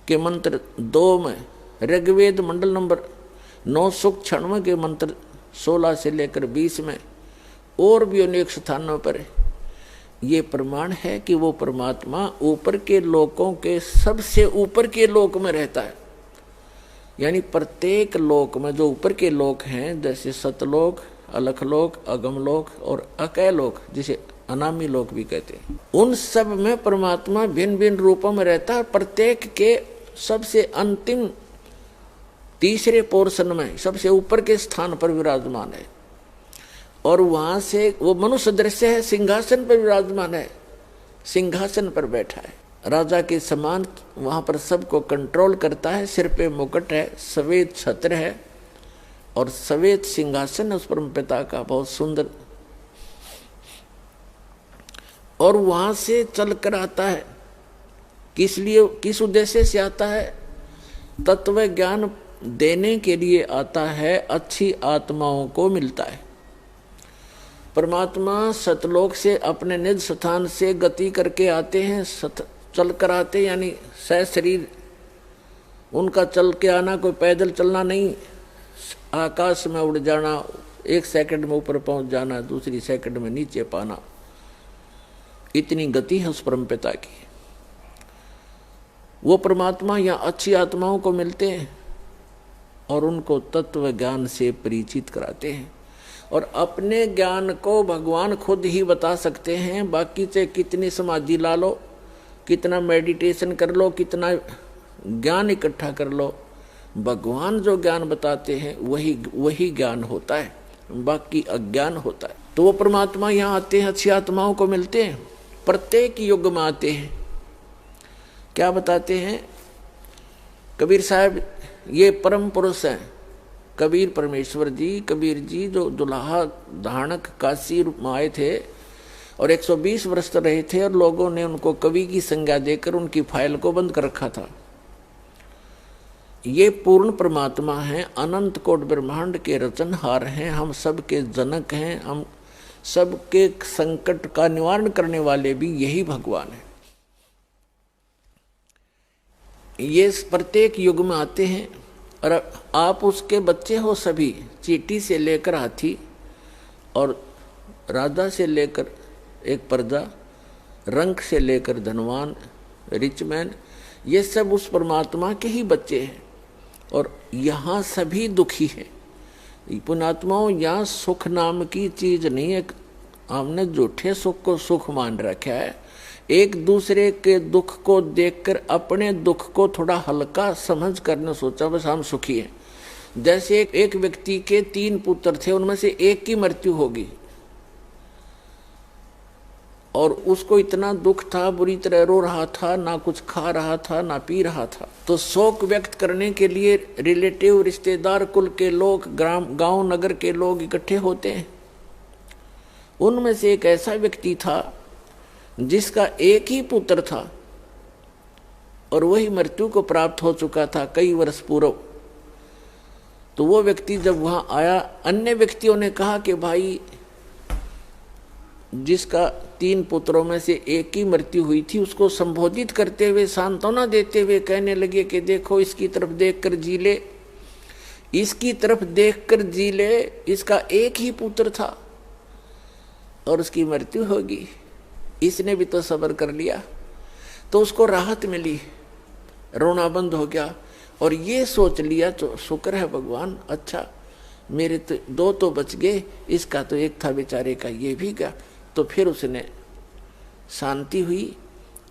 Speaker 2: के मंत्र 2 में, ऋग्वेद मंडल नंबर 9 सूक्त 96 के मंत्र 16 से लेकर 20 में, और भी अनेक स्थानों पर ये प्रमाण है कि वो परमात्मा ऊपर के लोकों के सबसे ऊपर के लोक में रहता है। यानी प्रत्येक लोक में जो ऊपर के लोक हैं, जैसे सतलोक, अलखलोक, अगमलोक और अकैलोक, जिसे अनामी लोक भी कहते हैं, उन सब में परमात्मा भिन्न भिन्न रूपों में रहता है। प्रत्येक के सबसे अंतिम तीसरे पोर्शन में सबसे ऊपर के स्थान पर विराजमान है, और वहां से वो मनुष्य दृश्य है, सिंहासन पर विराजमान है, सिंहासन पर बैठा है, राजा के समान वहां पर सबको कंट्रोल करता है। सिर पे मुकुट है, सफेद छत्र है, और सफेद सिंहासन है उस परम पिता का, बहुत सुंदर। और वहां से चलकर आता है, किस लिए, किस उद्देश्य से आता है? तत्व ज्ञान देने के लिए आता है, अच्छी आत्माओं को मिलता है। परमात्मा सतलोक से अपने निज स्थान से गति करके आते हैं, चल कर आते, यानी शरीर उनका चल के आना, कोई पैदल चलना नहीं, आकाश में उड़ जाना, 1 सेकंड में ऊपर पहुंच जाना, दूसरी सेकंड में नीचे पाना, इतनी गति है उस परमपिता की। वो परमात्मा यहाँ अच्छी आत्माओं को मिलते हैं और उनको तत्व ज्ञान से परिचित कराते हैं, और अपने ज्ञान को भगवान खुद ही बता सकते हैं। बाकी से कितनी समाधि ला लो, कितना मेडिटेशन कर लो, कितना ज्ञान इकट्ठा कर लो, भगवान जो ज्ञान बताते हैं वही ज्ञान होता है, बाकी अज्ञान होता है। तो वो परमात्मा यहाँ आते हैं, अच्छी आत्माओं को मिलते हैं, प्रत्येक युग में आते हैं। क्या बताते हैं कबीर साहब? ये परम पुरुष हैं कबीर परमेश्वर जी। कबीर जी जो दुल्हा धानक काशी रूप में आए थे और 120 वर्ष रहे थे, और लोगों ने उनको कवि की संज्ञा देकर उनकी फाइल को बंद कर रखा था। ये पूर्ण परमात्मा हैं, अनंत कोट ब्रह्मांड के रचनहार हैं, हम सबके जनक हैं, हम सबके संकट का निवारण करने वाले भी यही भगवान है। ये प्रत्येक युग में आते हैं, और आप उसके बच्चे हो सभी, चींटी से लेकर हाथी, और राजा से लेकर एक प्रजा, रंक से लेकर धनवान, रिचमैन, ये सब उस परमात्मा के ही बच्चे हैं। और यहाँ सभी दुखी हैं। पुण्यात्माओं, यहाँ सुख नाम की चीज नहीं है। हमने झूठे सुख को सुख मान रखा है। एक दूसरे के दुख को देखकर अपने दुख को थोड़ा हल्का समझ करने सोचा बस हम सुखी हैं। जैसे एक व्यक्ति के 3 पुत्र थे, उनमें से एक की मृत्यु होगी और उसको इतना दुख था, बुरी तरह रो रहा था, ना कुछ खा रहा था ना पी रहा था। तो शोक व्यक्त करने के लिए रिलेटिव, रिश्तेदार, कुल के लोग, गांव नगर के लोग इकट्ठे होते हैं। उनमें से एक ऐसा व्यक्ति था जिसका एक ही पुत्र था और वही मृत्यु को प्राप्त हो चुका था कई वर्ष पूर्व। तो वो व्यक्ति जब वहां आया, अन्य व्यक्तियों ने कहा कि भाई जिसका 3 पुत्रों में से एक की मृत्यु हुई थी, उसको संबोधित करते हुए, सांत्वना देते हुए कहने लगे कि देखो इसकी तरफ देखकर जी ले, इसकी तरफ देखकर जी ले, इसका एक ही पुत्र था और उसकी मृत्यु होगी, इसने भी तो सब्र कर लिया। तो उसको राहत मिली, रोना बंद हो गया और ये सोच लिया तो शुक्र है भगवान, अच्छा मेरे तो 2 तो बच गए, इसका तो एक था बेचारे का, ये भी गया। तो फिर उसने शांति हुई,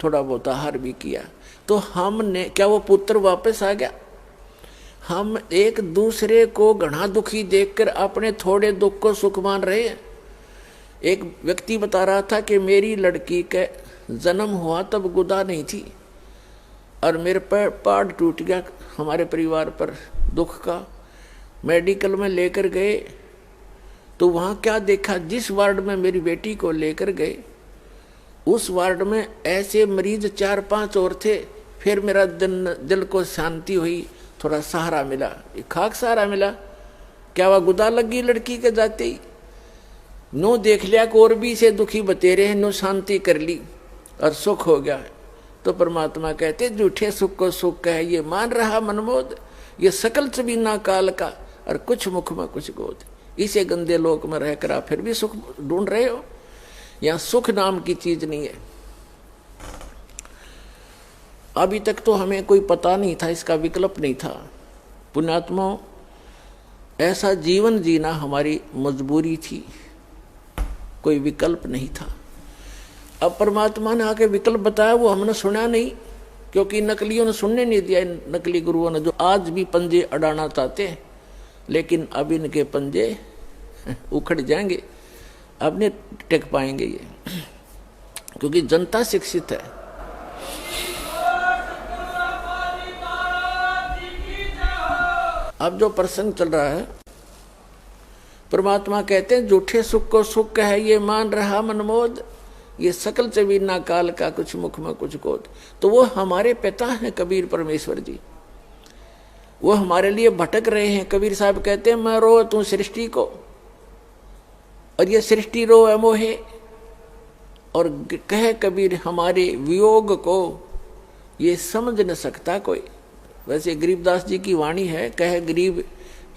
Speaker 2: थोड़ा बहुत आहार भी किया। तो हमने क्या, वो पुत्र वापस आ गया? हम एक दूसरे को घना दुखी देखकर अपने थोड़े दुख को सुख मान रहे हैं। एक व्यक्ति बता रहा था कि मेरी लड़की का जन्म हुआ तब गुदा नहीं थी और मेरे पर पाड़ टूट गया, हमारे परिवार पर दुख का। मेडिकल में लेकर गए तो वहाँ क्या देखा, जिस वार्ड में मेरी बेटी को लेकर गए उस वार्ड में ऐसे मरीज 4-5 और थे। फिर मेरा दिल को शांति हुई, थोड़ा सहारा मिला, खाक सहारा मिला। क्या वह गुदा लगी लड़की के जाते ही? नो देख लिया कि और भी से दुखी बतेरे हैं, नो शांति कर ली और सुख हो गया। तो परमात्मा कहते झूठे सुख को सुख कहे, ये मान रहा मनमोद, ये सकल चबीना काल का और कुछ मुख में कुछ गोद। इसे गंदे लोक में रहकर आप फिर भी सुख ढूंढ रहे हो। यहां सुख नाम की चीज नहीं है। अभी तक तो हमें कोई पता नहीं था, इसका विकल्प नहीं था। पुण्यात्मा, ऐसा जीवन जीना हमारी मजबूरी थी, कोई विकल्प नहीं था। अब परमात्मा ने आके विकल्प बताया, वो हमने सुना नहीं, क्योंकि नकलियों ने सुनने नहीं दिया। नकली गुरुओं ने जो आज भी पंजे अड़ाना चाहते हैं, लेकिन अब इनके पंजे उखड़ जाएंगे, अब नहीं टिक पाएंगे ये, क्योंकि जनता शिक्षित है। अब जो प्रसंग चल रहा है, परमात्मा कहते हैं झूठे सुख को सुख है, ये मान रहा मनमोद, ये सकल चबीना काल का कुछ मुख में कुछ गोद। तो वो हमारे पिता हैं कबीर परमेश्वर जी, वो हमारे लिए भटक रहे हैं। कबीर साहब कहते हैं मैं रो तू सृष्टि को, और ये सृष्टि रो मोहे। और कहे कबीर हमारे वियोग को ये समझ न सकता कोई। वैसे गरीबदास जी की वाणी है, कहे गरीब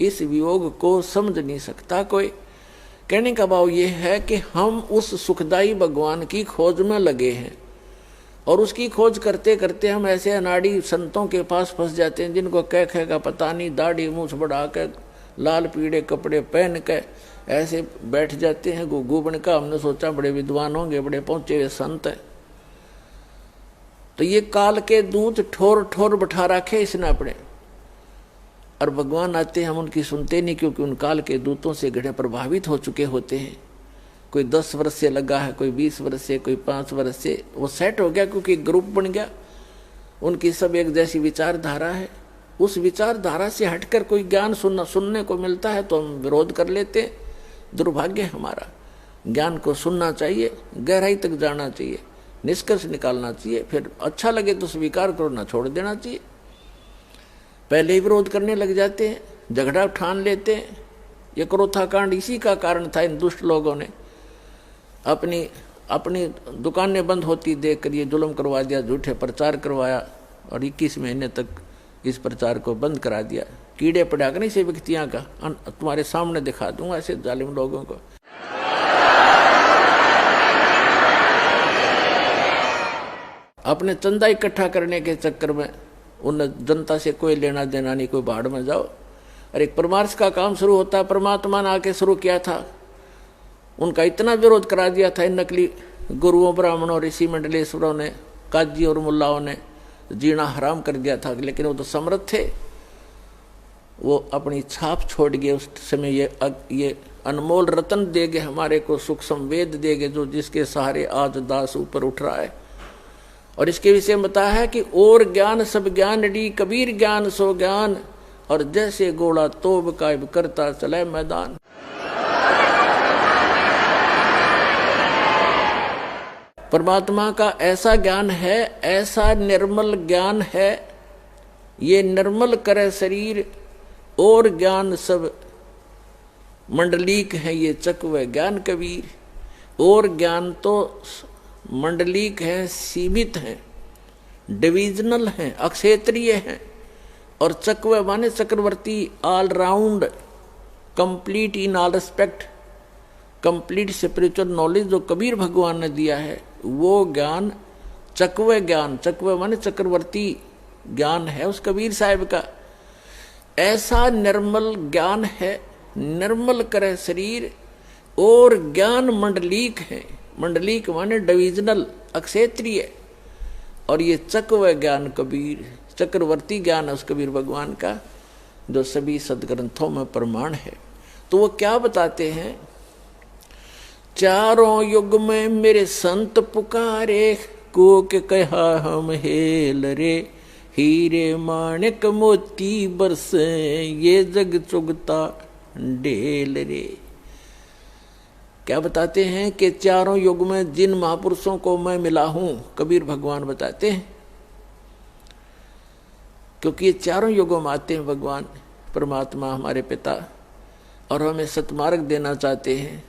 Speaker 2: इस वियोग को समझ नहीं सकता कोई। कहने का भाव ये है कि हम उस सुखदाई भगवान की खोज में लगे हैं, और उसकी खोज करते करते हम ऐसे अनाड़ी संतों के पास फंस जाते हैं जिनको कह का पता नहीं, दाढ़ी मूछ बढ़ा कर लाल पीड़े कपड़े पहन के ऐसे बैठ जाते हैं गुग्गू बन का। हमने सोचा बड़े विद्वान होंगे, बड़े पहुंचे हुए संत हैं। तो ये काल के दूत ठोर ठोर बैठा रखे इसने अपने, और भगवान आते हम उनकी सुनते नहीं, क्योंकि उन काल के दूतों से गढ़े प्रभावित हो चुके होते हैं। कोई 10 वर्ष से लगा है, कोई 20 वर्ष से, कोई 5 वर्ष से, वो सेट हो गया क्योंकि ग्रुप बन गया। उनकी सब एक जैसी विचारधारा है। उस विचारधारा से हटकर कोई ज्ञान सुनने को मिलता है तो हम विरोध कर लेते हैं। दुर्भाग्य हमारा। ज्ञान को सुनना चाहिए, गहराई तक जाना चाहिए, निष्कर्ष निकालना चाहिए, फिर अच्छा लगे तो स्वीकार करो, ना छोड़ देना चाहिए। पहले ही विरोध करने लग जाते हैं, झगड़ा ठान लेते हैं। ये क्रोथा कांड इसी का कारण था। इन दुष्ट लोगों ने अपनी दुकानें बंद होती देख कर ये जुल्म करवा दिया, झूठे प्रचार करवाया, और 21 महीने तक इस प्रचार को बंद करा दिया। कीड़े पड़ा कर नहीं से व्यक्तियां का तुम्हारे सामने दिखा दूंगा ऐसे जालिम लोगों को। अपने चंदा इकट्ठा करने के चक्कर में उन जनता से कोई लेना देना नहीं, कोई भाड़ में जाओ। और एक परमार्श का काम शुरू होता है, परमात्मा ने आके शुरू किया था। उनका इतना विरोध करा दिया था इन नकली गुरुओं, ब्राह्मणों, ऋषि मंडलेश्वरों ने, काजी और मुल्लाओं ने जीना हराम कर दिया था। लेकिन वो तो समर्थ थे, वो अपनी छाप छोड़ गए। उस समय ये अनमोल रतन देगे हमारे को, सुख संवेद देगे जो जिसके सहारे आज दास ऊपर उठ रहा है। और इसके विषय में बताया है कि और ज्ञान सब ज्ञान डी, कबीर ज्ञान सो ज्ञान, और जैसे घोड़ा तोब कायब करता चले मैदान। परमात्मा का ऐसा ज्ञान है, ऐसा निर्मल ज्ञान है, ये निर्मल करे शरीर, और ज्ञान सब मंडलीक है ये चकवे ज्ञान कबीर। और ज्ञान तो मंडलीक है, सीमित है, डिविजनल है, अक्षेत्रीय है, और चकवे माने चक्रवर्ती, all round, complete in all respect, complete spiritual knowledge जो कबीर भगवान ने दिया है, वो ज्ञान चकवे ज्ञान, चकवे माने चक्रवर्ती ज्ञान है उस कबीर साहिब का। ऐसा निर्मल ज्ञान है, निर्मल करे शरीर, और ज्ञान मंडलीक है, मंडलीक माने डिविजनल, अक्षेत्रीय, और ये चकवे ज्ञान कबीर, चक्रवर्ती ज्ञान है उस कबीर भगवान का, जो सभी सदग्रंथों में प्रमाण है। तो वो क्या बताते हैं, चारों युग में मेरे संत पुकारे, को के कहा हम हेल रे, हीरे माणिक मोती बरसे, ये जग चुगता ढेल रे। क्या बताते हैं कि चारों युग में जिन महापुरुषों को मैं मिला हूं, कबीर भगवान बताते हैं, क्योंकि ये चारों युगों में आते हैं भगवान परमात्मा हमारे पिता, और हमें सतमार्ग देना चाहते हैं।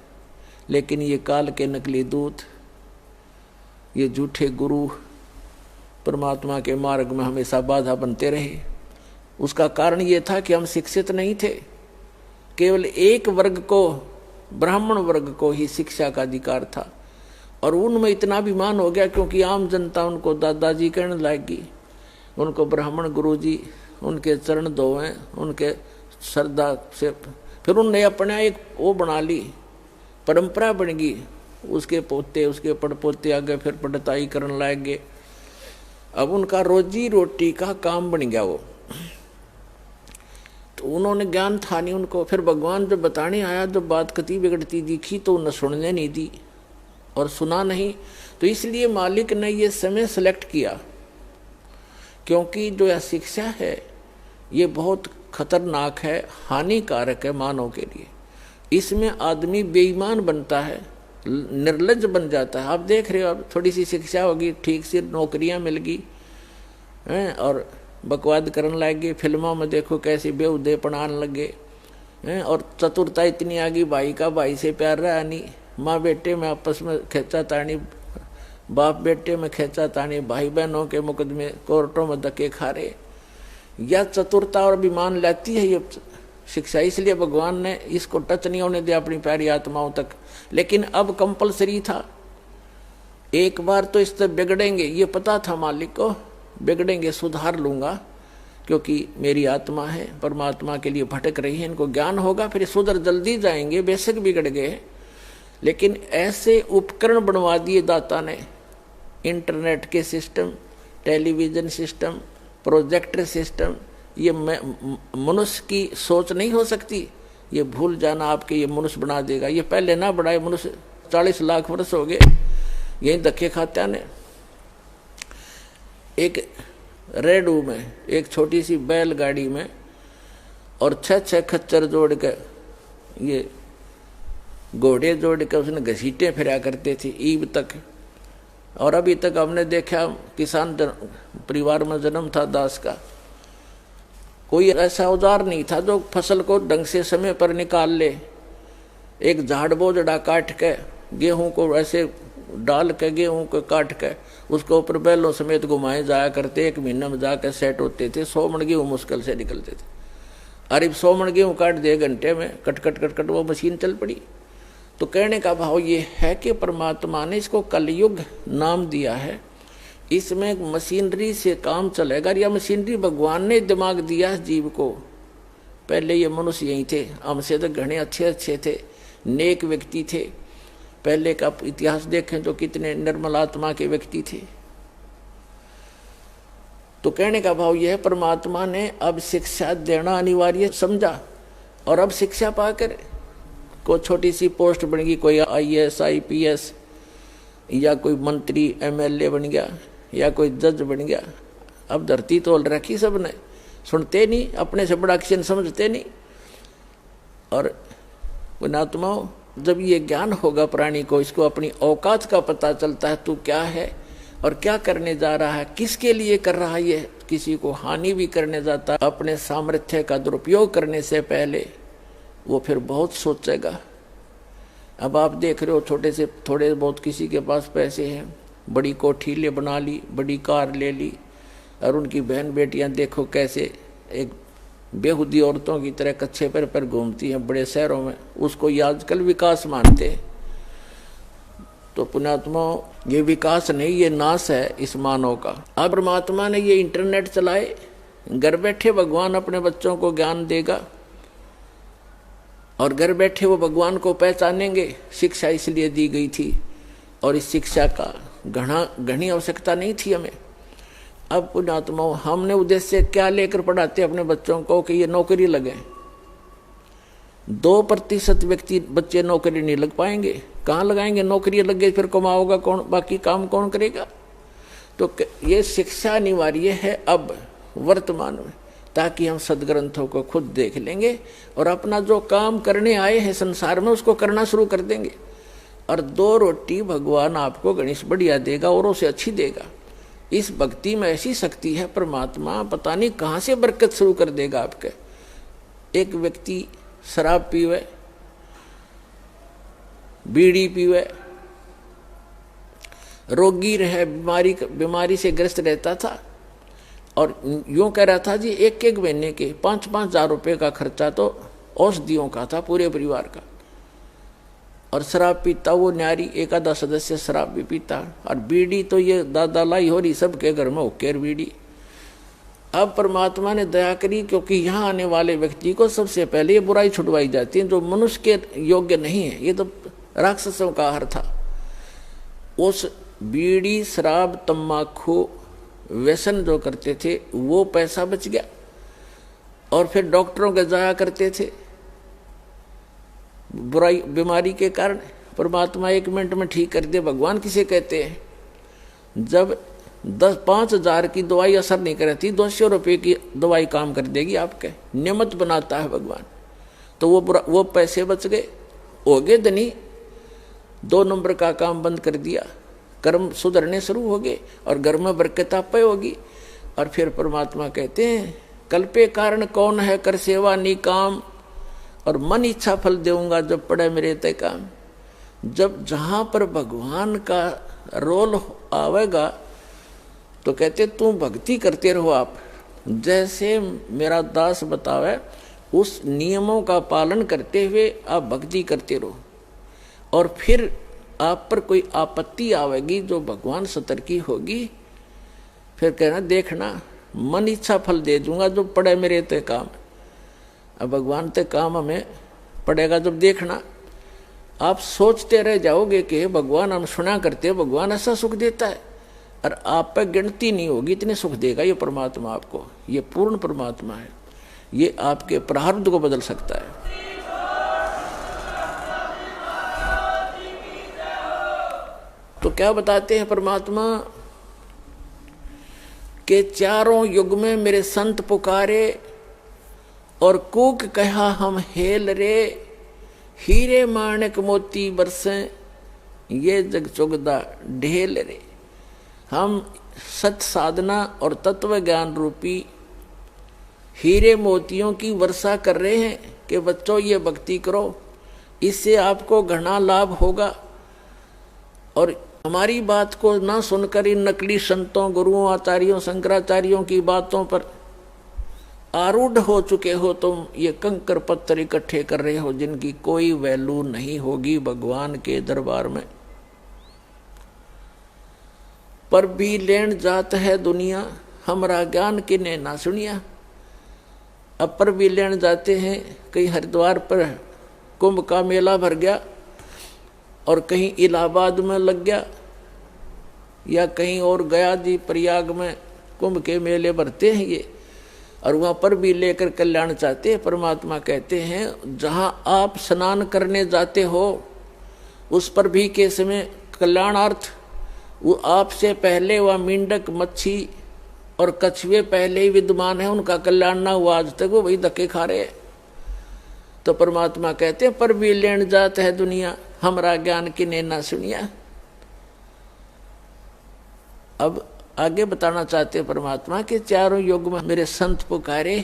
Speaker 2: लेकिन ये काल के नकली दूत, ये झूठे गुरु परमात्मा के मार्ग में हमेशा बाधा बनते रहे। उसका कारण ये था कि हम शिक्षित नहीं थे। केवल एक वर्ग को, ब्राह्मण वर्ग को ही शिक्षा का अधिकार था, और उनमें इतना अभिमान हो गया क्योंकि आम जनता उनको दादाजी कहने लगी, उनको ब्राह्मण गुरुजी, उनके चरण धोएं, उनके श्रद्धा से, फिर उनने अपने एक वो बना ली, परंपरा बन गई। उसके पोते, उसके पड़पोते आगे फिर पढ़ताई करने लग गए। अब उनका रोजी रोटी का काम बन गया वो। तो उन्होंने ज्ञान था नहीं उनको। फिर भगवान जब बताने आया, जब बात कति बिगड़ती दिखी तो उन्हें सुनने नहीं दी और सुना नहीं। तो इसलिए मालिक ने ये समय सेलेक्ट किया, क्योंकि जो यह शिक्षा है ये बहुत खतरनाक है, हानिकारक है मानव के लिए। इसमें आदमी बेईमान बनता है, निर्लज्ज बन जाता है। आप देख रहे हो, अब थोड़ी सी शिक्षा होगी, ठीक से नौकरियां मिल गई हैं, और बकवाद करने लग गए। फिल्मों में देखो कैसे बेहुदे पढ़ाने लगे हैं, और चतुरता इतनी आ गई, भाई का भाई से प्यार रहा नहीं, माँ बेटे में आपस में खेचा तानी, बाप बेटे में खेचा तानी, भाई बहनों के मुकदमे कोर्टों में धक्के खा रहे। या चतुरता और अभिमान लाती है ये शिक्षा। इसलिए भगवान ने इसको टच नहीं होने दिया अपनी प्यारी आत्माओं तक। लेकिन अब कंपलसरी था, एक बार तो इससे बिगड़ेंगे, ये पता था मालिक को, बिगड़ेंगे, सुधार लूंगा, क्योंकि मेरी आत्मा है, परमात्मा के लिए भटक रही है, इनको ज्ञान होगा, फिर सुधर जल्दी जाएंगे, बेशक बिगड़ गए। लेकिन ऐसे उपकरण बनवा दिए दाता ने, इंटरनेट के system, television system, projector system, ये मनुष्य की सोच नहीं हो सकती। ये भूल जाना आपके, ये मनुष्य बना देगा। ये पहले ना बढ़ाए, मनुष्य 40 लाख वर्ष हो गए यही धक्के खाते ने। एक रेडू में, एक छोटी सी बैलगाड़ी में, और 6 खच्चर जोड़ के, ये घोड़े जोड़ के उसने घसीटे फिरा करते थे ईब तक। और अभी तक हमने देखा, किसान परिवार में जन्म था दास का, कोई ऐसा औजार नहीं था जो फसल को ढंग से समय पर निकाल ले। एक झाड़ बोझड़ा काट के, गेहूं को ऐसे डाल के, गेहूं को काट के उसको ऊपर बैलों समेत घुमाए जाया करते, 1 महीने में जाकर सेट होते थे। 100 मन गेहूं मुश्किल से निकलते थे। अरे 100 मन गेहूं काट दिए घंटे में, कट कट कट कट वो मशीन चल पड़ी। तो कहने का भाव ये है कि परमात्मा ने इसको कलयुग नाम दिया है। इसमें मशीनरी से काम चलेगा, या मशीनरी भगवान ने दिमाग दिया जीव को। पहले ये मनुष्य यही थे, हमसे तो घने अच्छे अच्छे थे, नेक व्यक्ति थे। पहले का इतिहास देखें तो कितने निर्मल आत्मा के व्यक्ति थे। तो कहने का भाव यह है, परमात्मा ने अब शिक्षा देना अनिवार्य समझा, और अब शिक्षा पाकर को छोटी सी पोस्ट बन गई, कोई IAS IPS या कोई मंत्री MLA बन गया या कोई जज बन गया। अब धरती तोल रखी सबने, सुनते नहीं, अपने से बड़ा किसी समझते नहीं। और पुण्यात्माओं, जब ये ज्ञान होगा प्राणी को, इसको अपनी औकात का पता चलता है, तू क्या है और क्या करने जा रहा है, किसके लिए कर रहा है, ये किसी को हानि भी करने जाता है, अपने सामर्थ्य का दुरुपयोग करने से पहले वो फिर बहुत सोचेगा। अब आप देख रहे हो, छोटे से थोड़े बहुत किसी के पास पैसे हैं, बड़ी कोठी ले बना ली, बड़ी कार ले ली, और उनकी बहन बेटियां देखो कैसे एक बेहुदी औरतों की तरह कच्चे पर घूमती हैं बड़े शहरों में, उसको ये आजकल विकास मानते हैं। तो पुण्यात्माओं, ये विकास नहीं, ये नाश है इस मानव का। अब परमात्मा ने ये इंटरनेट चलाए, घर बैठे भगवान अपने बच्चों को ज्ञान देगा और घर बैठे वो भगवान को पहचानेंगे। शिक्षा इसलिए दी गई थी और इस शिक्षा का घनी आवश्यकता नहीं थी हमें। अब पुण्यात्माओं, हमने उद्देश्य क्या लेकर पढ़ाते अपने बच्चों को कि ये नौकरी लगे। 2% बच्चे नौकरी नहीं लग पाएंगे, कहाँ लगाएंगे? नौकरी लग गई फिर कमाओगा कौन, बाकी काम कौन करेगा? तो ये शिक्षा अनिवार्य है अब वर्तमान में, ताकि हम सदग्रंथों को खुद देख लेंगे और अपना जो काम करने आए हैं संसार में उसको करना शुरू कर देंगे। और 2 रोटी भगवान आपको गणेश बढ़िया देगा, औरों से अच्छी देगा। इस भक्ति में ऐसी शक्ति है, परमात्मा पता नहीं कहाँ से बरकत शुरू कर देगा आपके। एक व्यक्ति शराब पीवे, बीड़ी पीवे, रोगी रहे, बीमारी से ग्रस्त रहता था और यूं कह रहा था जी 1-1 महीने के 5-5 हजार रुपये का खर्चा तो औषधियों का था पूरे परिवार का। और शराब पीता वो न्यारी, एक आधा सदस्य शराब भी पीता। और बीड़ी तो ये दादा लाई हो रही सबके घर में होकर बीड़ी। अब परमात्मा ने दया करी, क्योंकि यहाँ आने वाले व्यक्ति को सबसे पहले ये बुराई छुटवाई जाती है जो मनुष्य के योग्य नहीं है, ये तो राक्षसों का आहार था। उस बीड़ी शराब तम्बाकू व्यसन जो करते थे वो पैसा बच गया और फिर डॉक्टरों के जाया करते थे बुराई बीमारी के कारण। परमात्मा 1 मिनट में ठीक कर दे, भगवान किसे कहते हैं? जब 5 हजार की दवाई असर नहीं करती, 200 रुपये की दवाई काम कर देगी आपके। नियमित बनाता है भगवान। तो वो पैसे बच गए, हो गए धनी, 2 नंबर का काम बंद कर दिया, कर्म सुधरने शुरू हो गए और घर में बरकत आपे होगी। और फिर परमात्मा कहते हैं, कल्पे कारण कौन है कर सेवा निकाम, और मन इच्छा फल देऊंगा जब पड़े मेरे ते काम। जब जहां पर भगवान का रोल आवेगा तो कहते तू भक्ति करते रहो, आप जैसे मेरा दास बतावे उस नियमों का पालन करते हुए आप भक्ति करते रहो। और फिर आप पर कोई आपत्ति आवेगी जो भगवान सतर्की होगी, फिर कहना देखना मन इच्छा फल दे दूंगा जो पड़े मेरे ते काम। अब भगवान ते काम हमें पड़ेगा जब देखना। आप सोचते रह जाओगे कि भगवान हम सुना करते, भगवान ऐसा सुख देता है, और आप पे गिनती नहीं होगी इतने सुख देगा ये परमात्मा आपको। ये पूर्ण परमात्मा है, ये आपके प्रारब्ध को बदल सकता है। तो क्या बताते हैं परमात्मा के चारों युग में मेरे संत पुकारे और कूक कहा हम हेल रे, हीरे माणक मोती बरसे ये जग चुगदा ढेल रे। हम सत साधना और तत्व ज्ञान रूपी हीरे मोतियों की वर्षा कर रहे हैं कि बच्चों ये भक्ति करो, इससे आपको घना लाभ होगा। और हमारी बात को ना सुनकर इन नकली संतों, गुरुओं, आचार्यों, शंकराचार्यों की बातों पर आरूढ़ हो चुके हो तुम, ये कंकर पत्थर इकट्ठे कर रहे हो जिनकी कोई वैल्यू नहीं होगी भगवान के दरबार में। पर भी लेन जात है दुनिया, हमारा ज्ञान किने ना सुनिया। अब पर भी लेन जाते हैं, कहीं हरिद्वार पर कुंभ का मेला भर गया और कहीं इलाहाबाद में लग गया या कहीं और गया जी प्रयाग में कुंभ के मेले भरते हैं ये। और वहां पर भी लेकर कल्याण चाहते हैं। परमात्मा कहते हैं जहां आप स्नान करने जाते हो उस पर भी के समय कल्याणार्थ वो आपसे पहले वह मेंढक, मच्छी और कछुए पहले ही विद्यमान है, उनका कल्याण ना हुआ आज तक, वो वही धक्के खा रहे। तो परमात्मा कहते हैं पर भी लेन जात है दुनिया, हमरा ज्ञान की ने ना सुनिया। अब आगे बताना चाहते परमात्मा के चारों युग में मेरे संत पुकारे,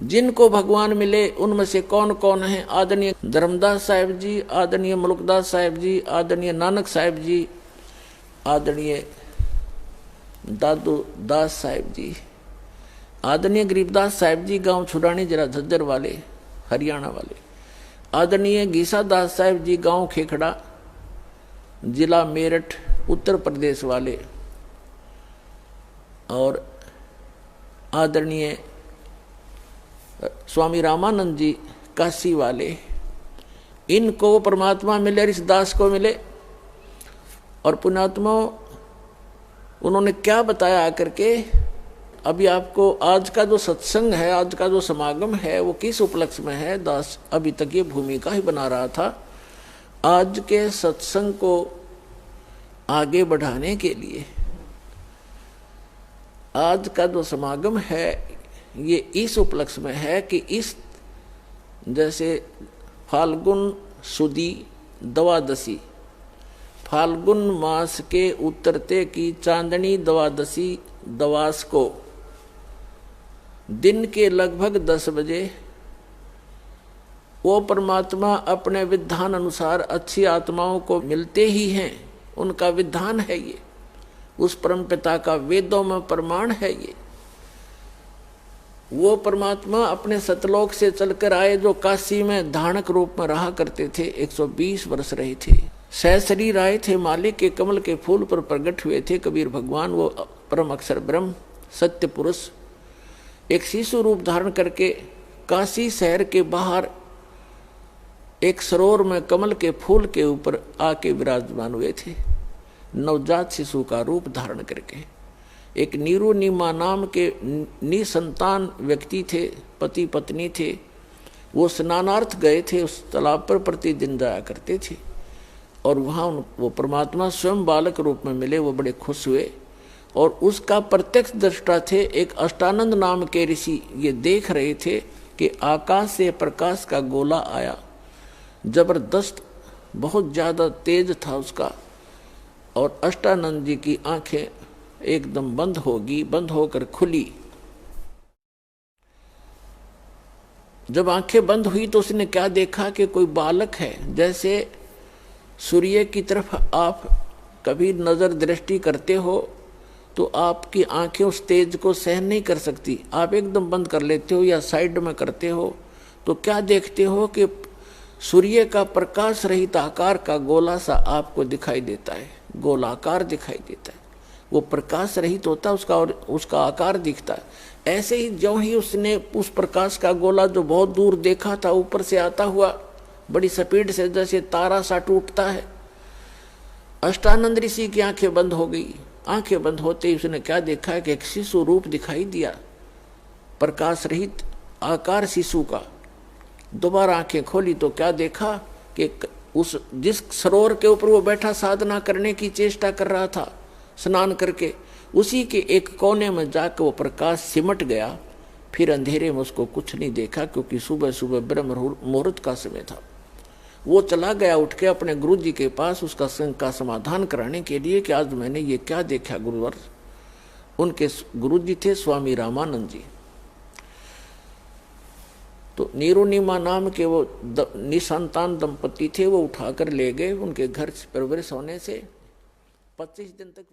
Speaker 2: जिनको भगवान मिले उनमें से कौन कौन है? आदरणीय धर्मदास साहिब जी, आदरणीय मुल्कदास साहिब जी, आदरणीय नानक साहिब जी, आदरणीय दादू दास साहिब जी, आदरणीय गरीबदास साहिब जी गांव छुड़ानी जरा झज्जर वाले हरियाणा वाले, आदरणीय गीसा दास साहिब जी गांव खेखड़ा जिला मेरठ उत्तर प्रदेश वाले, और आदरणीय स्वामी रामानंद जी काशी वाले, इनको परमात्मा मिले, इस दास को मिले। और पुण्यात्मा उन्होंने क्या बताया आकर के? अभी आपको आज का जो सत्संग है, आज का जो समागम है, वो किस उपलक्ष्य में है? दास अभी तक ये भूमिका ही बना रहा था। आज के सत्संग को आगे बढ़ाने के लिए आज का जो समागम है ये इस उपलक्ष्य में है कि इस जैसे फाल्गुन सुदी द्वादशी, फाल्गुन मास के उतरते की चांदनी द्वादशी दवास को दिन के लगभग 10 बजे वो परमात्मा अपने विधान अनुसार अच्छी आत्माओं को मिलते ही हैं, उनका विधान है ये, उस परम पिता का वेदों में प्रमाण है ये। वो परमात्मा अपने सतलोक से चलकर आए जो काशी में धानक रूप में रहा करते थे, 120 वर्ष रहे थे, सहशरीर आए थे, मालिक के कमल के फूल पर प्रकट हुए थे कबीर भगवान, वो परम अक्षर ब्रह्म सत्य पुरुष एक शिशु रूप धारण करके काशी शहर के बाहर एक सरोवर में कमल के फूल के ऊपर आके विराजमान हुए थे, नवजात शिशु का रूप धारण करके। एक नीरू नीमा नाम के निसंतान व्यक्ति थे, पति पत्नी थे, वो स्नानार्थ गए थे, उस तालाब पर प्रतिदिन जाया करते थे, और वहाँ वो परमात्मा स्वयं बालक रूप में मिले, वो बड़े खुश हुए। और उसका प्रत्यक्ष दृष्टा थे एक अष्टानंद नाम के ऋषि, ये देख रहे थे कि आकाश से प्रकाश का गोला आया, जबरदस्त बहुत ज़्यादा तेज था उसका, और अष्टानंद जी की आंखें एकदम बंद होगी, बंद होकर खुली। जब आंखें बंद हुई तो उसने क्या देखा कि कोई बालक है, जैसे सूर्य की तरफ आप कभी नजर दृष्टि करते हो तो आपकी आंखें उस तेज को सहन नहीं कर सकती, आप एकदम बंद कर लेते हो या साइड में करते हो, तो क्या देखते हो कि सूर्य का प्रकाश रहित आकार का गोला सा आपको दिखाई देता है, गोलाकार दिखाई देता है, वो प्रकाश रहित होता है उसका, और उसका आकार दिखता है। ऐसे ही ज्यों ही उसने उस प्रकाश का गोला जो बहुत दूर देखा था ऊपर से आता हुआ बड़ी स्पीड से, जैसे तारा सा टूटता है, अष्टानंद ऋषि की आंखें बंद हो गई। आंखें बंद होते ही उसने क्या देखा कि एक शिशु रूप दिखाई दिया, प्रकाश रहित आकार शिशु का। दोबारा आंखें खोली तो क्या देखा कि उस जिस सरोवर के ऊपर वो बैठा साधना करने की चेष्टा कर रहा था स्नान करके, उसी के एक कोने में जाकर वो प्रकाश सिमट गया। फिर अंधेरे में उसको कुछ नहीं देखा, क्योंकि सुबह सुबह ब्रह्म मुहूर्त का समय था। वो चला गया उठ के अपने गुरु जी के पास उसका संग का समाधान कराने के लिए कि आज मैंने ये क्या देखा गुरुवर। उनके गुरु जी थे स्वामी रामानंद जी। तो नीरुनिमा नाम के वो निसंतान दंपति थे, वो उठाकर ले गए उनके घर प्रवेश होने से 25 दिन तक